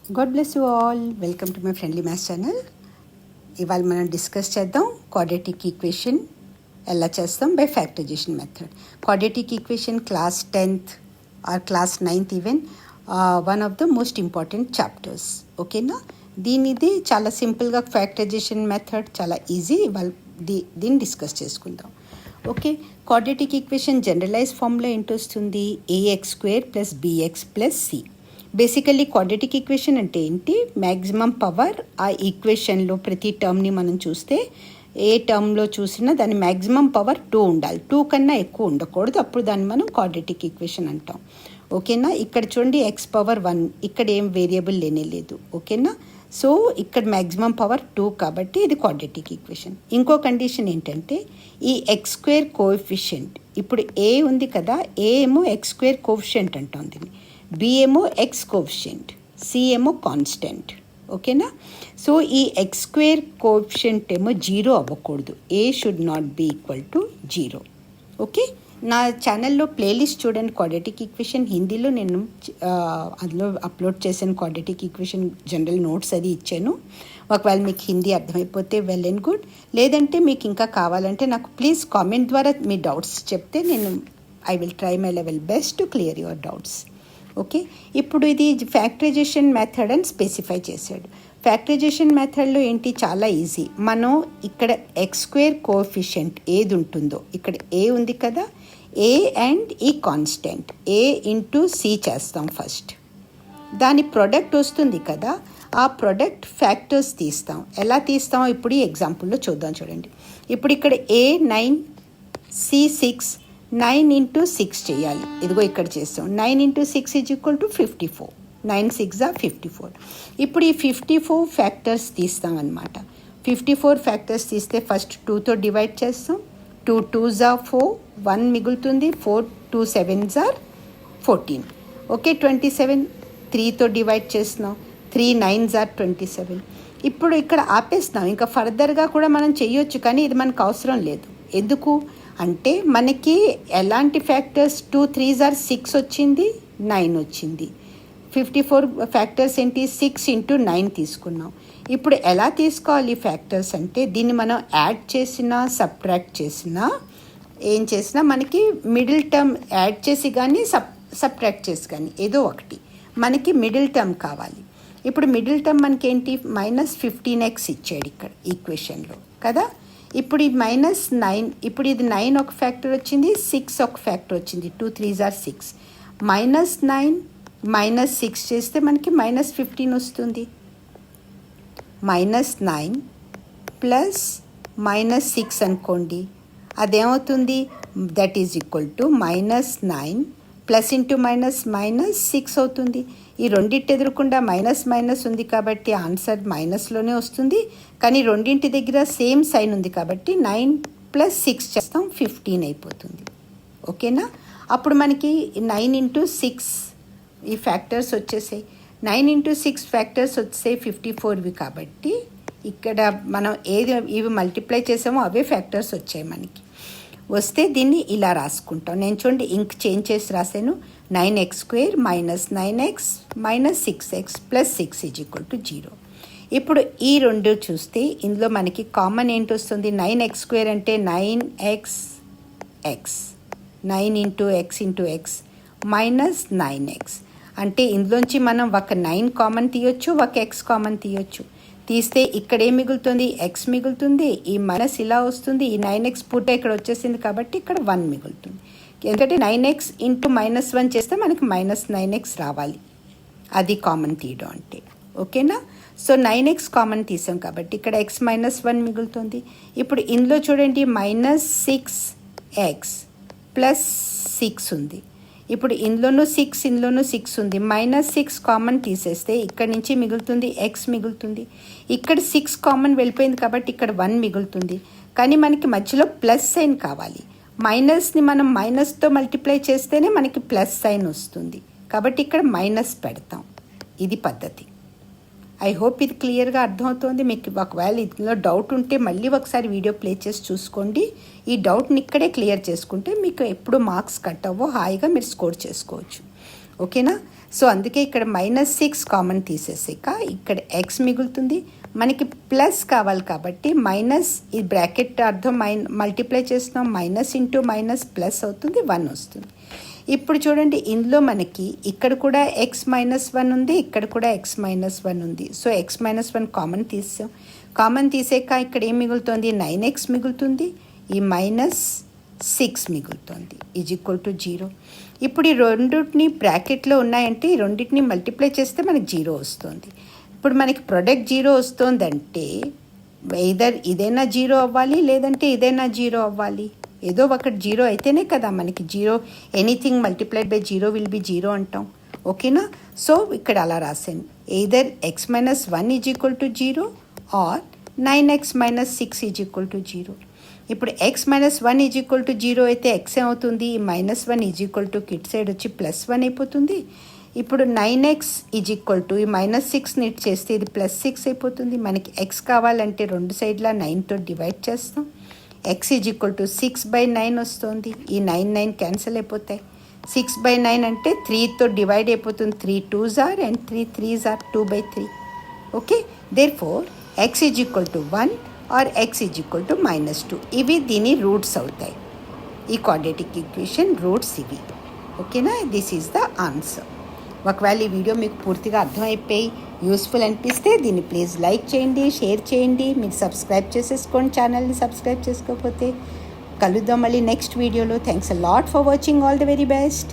God bless you all. Welcome to my friendly maths channel. ఇవాళ మనం discuss చేద్దాం quadratic equation ఎలా చేస్తాం by factorization method. Quadratic equation class 10th or class 9th even one of the most important chapters. ఓకేనా, దీనిది చాలా సింపుల్గా factorization method చాలా ఈజీ. ఇవాళ దీన్ని డిస్కస్ చేసుకుందాం. Okay, quadratic equation generalise formula ఏంటి వస్తుంది? ax² + bx + c. Basically quadratic equation అంటే ఏంటి? మ్యాక్సిమం పవర్ ఆ ఈక్వేషన్లో ప్రతి టర్మ్ని మనం చూస్తే ఏ టర్మ్లో చూసినా దాని మ్యాక్సిమం పవర్ 2 ఉండాలి. 2 కన్నా ఎక్కువ ఉండకూడదు, అప్పుడు దాన్ని మనం క్వాడ్రాటిక్ ఈక్వేషన్ అంటాం. ఓకేనా, ఇక్కడ చూడండి x⁻1, ఇక్కడ ఏం వేరియబుల్ లేనేలేదు. ఓకేనా, సో ఇక్కడ మ్యాక్సిమం పవర్ 2 కాబట్టి ఇది క్వాడ్రాటిక్ ఈక్వేషన్. ఇంకో కండిషన్ ఏంటంటే ఈ x² కోఎఫిషియంట్, ఇప్పుడు ఏ ఉంది కదా, ఏ ఏమో x² కోఎఫిషియంట్ అంటాం దీన్ని, బి ఏమో ఎక్స్ కోఎఫిషియంట్, సి ఏమో కాన్స్టెంట్. ఓకేనా, సో ఈ x² కోఎఫిషియంట్ ఏమో 0 అవ్వకూడదు. A should not be equal to 0. Okay, నా ఛానల్లో ప్లేలిస్ట్ చూడండి, క్వాడ్రాటిక్ ఈక్వేషన్ హిందీలో నేను అందులో అప్లోడ్ చేశాను. క్వాడ్రాటిక్ ఈక్వేషన్ జనరల్ నోట్స్ అది ఇచ్చాను. ఒకవేళ మీకు హిందీ అర్థమైపోతే వెల్ అండ్ గుడ్, లేదంటే మీకు ఇంకా కావాలంటే నాకు ప్లీజ్ కామెంట్ ద్వారా మీ డౌట్స్ చెప్తే నేను I will try my level best to clear your doubts. Okay, ఇప్పుడు ఇది ఫ్యాక్టరైజేషన్ మెథడ్ అని స్పెసిఫై చేశాడు. ఫ్యాక్టరైజేషన్ మెథడ్లో ఏంటి, చాలా ఈజీ. మనం ఇక్కడ x² కోఎఫిషియంట్ ఏది ఉంటుందో, ఇక్కడ ఏ ఉంది కదా, ఏ అండ్ ఈ కాన్స్టెంట్ ఏ ఇంటూ సి చేస్తాం ఫస్ట్. దాని ప్రొడక్ట్ వస్తుంది కదా, ఆ ప్రొడక్ట్ ఫ్యాక్టర్స్ తీస్తాం. ఎలా తీస్తాం ఇప్పుడు ఈ ఎగ్జాంపుల్లో చూద్దాం. చూడండి, ఇప్పుడు ఇక్కడ ఏ 9, సి 6, 9 × 6 చేయాలి. ఇదిగో ఇక్కడ చేస్తాం. 9 × 6 = 54. 9 × 6 = 54. ఇప్పుడు ఈ 54 ఫ్యాక్టర్స్ తీస్తాం అన్నమాట. 54 ఫ్యాక్టర్స్ తీస్తే ఫస్ట్ 2తో డివైడ్ చేస్తాం. 2 × 2 = 4, 1 మిగులుతుంది. 4 × 2 = 7 = 14. ఓకే, 27 3తో డివైడ్ చేస్తున్నాం. 3 × 9 = 27. ఇప్పుడు ఇక్కడ ఆపేస్తున్నాం. ఇంకా ఫర్దర్గా కూడా మనం చేయొచ్చు, కానీ ఇది మనకు అవసరం లేదు. ఎందుకు అంటే మనకి ఎలాంటి ఫ్యాక్టర్స్ 2 × 3 = 6 వచ్చింది, 9 వచ్చింది. 54 ఫ్యాక్టర్స్ ఏంటి, 6 × 9 తీసుకున్నాం. ఇప్పుడు ఎలా తీసుకోవాలి ఫ్యాక్టర్స్ అంటే, దీన్ని మనం యాడ్ చేసినా సబ్ట్రాక్ట్ చేసినా ఏం చేసినా మనకి మిడిల్ టర్మ్ యాడ్ చేసి కానీ సబ్ట్రాక్ట్ చేసి కానీ ఏదో ఒకటి మనకి మిడిల్ టర్మ్ కావాలి. ఇప్పుడు మిడిల్ టర్మ్ మనకి ఏంటి, -15x ఇచ్చాడు ఇక్కడ ఈక్వేషన్లో కదా. ఇప్పుడు ఈ -9, ఇప్పుడు ఇది 9 ఒక ఫ్యాక్టర్ వచ్చింది, 6 ఒక ఫ్యాక్టర్ వచ్చింది. 2 × 3 = 6. -9 - 6 చేస్తే మనకి -15 వస్తుంది. -9 + -6 అనుకోండి, అదేమవుతుంది, దట్ ఈజ్ ఈక్వల్ టు -9 +× -6 అవుతుంది. ఈ రెండింటి ఎదురకుండా మైనస్ ఉంది కాబట్టి ఆన్సర్ మైనస్లోనే వస్తుంది. కానీ రెండింటి దగ్గర సేమ్ సైన్ ఉంది కాబట్టి 9 + 6 చేస్తాం, 15 అయిపోతుంది. ఓకేనా, అప్పుడు మనకి 9 × 6 ఈ ఫ్యాక్టర్స్ వచ్చేసాయి. 9 × 6 ఫ్యాక్టర్స్ వచ్చేసాయి 54వి కాబట్టి ఇక్కడ మనం ఏది ఇవి మల్టిప్లై చేసామో అవే ఫ్యాక్టర్స్ వచ్చాయి మనకి. వస్తే దీన్ని ఇలా రాసుకుంటాం. నేను చూడండి ఇంక్ చేంజ్ చేసి రాశాను. 9x² - 9x - 6x + 6 = 0. ఇప్పుడు ఈ రెండు చూస్తే ఇందులో మనకి కామన్ ఏంటి వస్తుంది, 9x² అంటే 9xx, 9 × x × x -9x. అంటే ఇందులోంచి మనం ఒక 9 కామన్ తీయొచ్చు, ఒక x కామన్ తీయొచ్చు. తీస్తే ఇక్కడ ఏం మిగులుతుంది, x మిగులుతుంది. ఈ మైనస్ ఇలా వస్తుంది, ఈ 9x పూర్తి ఇక్కడ వచ్చేసింది కాబట్టి ఇక్కడ 1 మిగులుతుంది. ఎందుకంటే 9x × -1 చేస్తే మనకి -9x రావాలి, అది కామన్ తీయడం అంటే. ఓకేనా, సో 9x కామన్ తీసాం కాబట్టి ఇక్కడ x -1 మిగులుతుంది. ఇప్పుడు ఇందులో చూడండి -6x + 6 ఉంది. ఇప్పుడు ఇందులోనూ 6 ఉంది. -6 కామన్ తీసేస్తే ఇక్కడ నుంచి మిగులుతుంది x మిగులుతుంది. ఇక్కడ 6 కామన్ వెళ్ళిపోయింది కాబట్టి ఇక్కడ 1 మిగులుతుంది. కానీ మనకి మధ్యలో ప్లస్ సైన్ కావాలి. మైనస్ని మనం మైనస్తో మల్టిప్లై చేస్తేనే మనకి ప్లస్ సైన్ వస్తుంది కాబట్టి ఇక్కడ మైనస్ పెడతాం. ఇది పద్ధతి. ఐ హోప్ ఇది క్లియర్గా అర్థమవుతుంది మీకు. ఒకవేళ ఇందులో డౌట్ ఉంటే మళ్ళీ ఒకసారి వీడియో ప్లే చేసి చూసుకోండి. ఈ డౌట్ని ఇక్కడే క్లియర్ చేసుకుంటే మీకు ఎప్పుడు మార్క్స్ కట్ అవ్వో హాయిగా మీరు స్కోర్ చేసుకోవచ్చు. ఓకేనా. సో అందుకే ఇక్కడ -6 కామన్ తీసేసాక ఇక్కడ ఎక్స్ మిగులుతుంది. మనకి ప్లస్ కావాలి కాబట్టి మైనస్, ఈ బ్రాకెట్ అర్థం మల్టిప్లై చేస్తున్నాం, మైనస్ ఇంటూ మైనస్ ప్లస్ అవుతుంది, 1 వస్తుంది. ఇప్పుడు చూడండి, ఇందులో మనకి ఇక్కడ కూడా x-1 ఉంది, ఇక్కడ కూడా x-1 ఉంది. సో x-1 కామన్ తీసాం. కామన్ తీసాక ఇక్కడ ఏం మిగులుతుంది, 9x మిగులుతుంది, ఈ -6 మిగులుతుంది, =0. ఇప్పుడు ఈ రెండింటిని బ్రాకెట్లో ఉన్నాయంటే ఈ రెండింటిని మల్టిప్లై చేస్తే మనకి 0 వస్తుంది. ఇప్పుడు మనకి ప్రొడక్ట్ 0 వస్తుందంటే ఎయిదర్ ఇదైనా 0 అవ్వాలి, లేదంటే ఇదైనా 0 అవ్వాలి. ఏదో ఒకటి 0 అయితేనే కదా మనకి 0, anything multiplied by 0 will be 0 అంటాం. ఓకేనా. సో ఇక్కడ అలా రాశాను, ఎయిదర్ x-1 =0 ఆర్ 9x-6 =0. ఇప్పుడు x-1 =0 అయితే x ఏమవుతుంది, -1 కిట్ సైడ్ వచ్చి +1 అయిపోతుంది. ఇప్పుడు 9x ఈ -6ని ఇట్ చేస్తే ఇది +6 అయిపోతుంది. మనకి x కావాలంటే రెండు సైడ్లా 9తో డివైడ్ చేస్తాం. x =6/9 వస్తుంది. ఈ 9 క్యాన్సిల్ అయిపోతాయి. 6/9 అంటే 3తో డివైడ్ అయిపోతుంది. 3 2s are and 3 3s are 2/3. Okay. Therefore x =1 or x -2. ఇవి దీని రూట్స్ అవుతాయి. ఈ క్వాడ్రాటిక్ ఈక్వేషన్ రూట్స్ ఇవి. ఓకేనా. This is the answer. ఒకవేళ ఈ వీడియో మీకు పూర్తిగా అర్థమైపోయి యూస్ఫుల్ అనిపిస్తే దీన్ని ప్లీజ్ లైక్ చేయండి, షేర్ చేయండి, మీరు సబ్స్క్రైబ్ చేసేసుకోండి ఛానల్ని సబ్స్క్రైబ్ చేసుకోకపోతే. కలుద్దాం మళ్ళీ నెక్స్ట్ వీడియోలో. Thanks a lot for watching. All the very best.